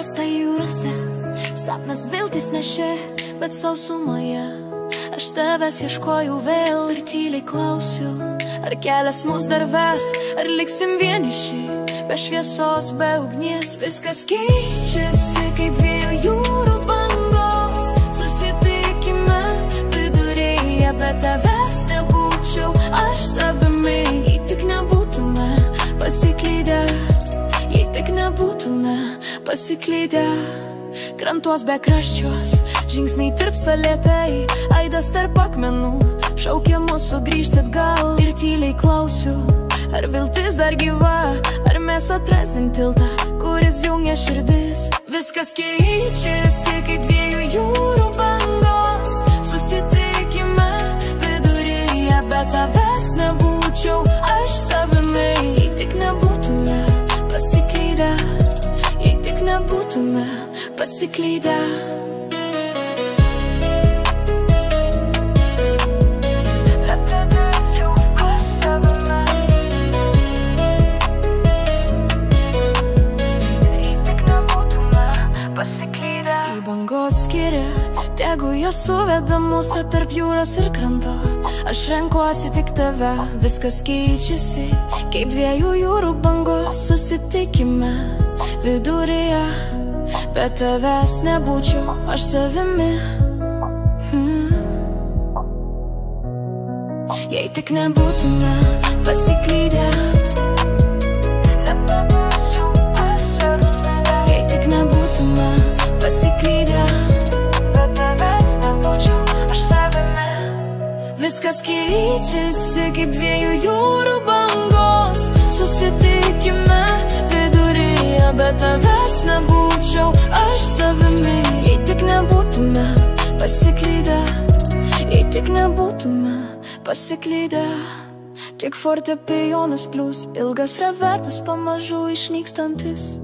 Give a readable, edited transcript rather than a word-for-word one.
uostą jūrose, sapnas viltis nešė, bet sausumoje aš tavęs ieškojau vėl ir tyliai klausiu, ar kelias mus dar ves, ar liksim vieniši, be šviesos, be ugnies. Viskas keičiasi kaip dviejų jūrų bangos, susitikime viduryje, bet tavęs nebūčiau aš savimi, jei tik nebūtume pasiklydę, jei tik nebūtume pasiklydę. Krantuos be kraščiuos, žingsniai tirpsta lėtai, aidas tarp akmenų šaukia mus sugrįžti atgal. Ir tyliai klausiu, ar viltis dar gyva, ar mes atrasim tiltą, kuris jungia širdis. Viskas keičiasi kaip dviejų jūrų bangos, susitikime viduryje, bet tavęs nebūčiau aš savimi, jei tik nebūtume pasiklydę, jei tik nebūtume pasiklydę. Į bangos skiria, tegu jos suveda mūsų tarp jūros ir kranto. Aš renkuosi tik tave, viskas keičiasi kaip dviejų jūrų bangos, susitikime viduryje, bet tavęs nebūčiau aš savimi, jei tik nebūtume pasiklydę, jei tik nebūtume pasiklydę, bet tavęs nebūčiau aš savimi. Viskas keičiasi kaip dviejų jūrų bangos, susitikime viduryje, bet tavęs nebūčiau aš savimi, jei tik nebūtume pasiklydę, jei tik nebūtume pasiklydę. Tik fortepijonas plius, ilgas reverbas pamažu išnykstantis.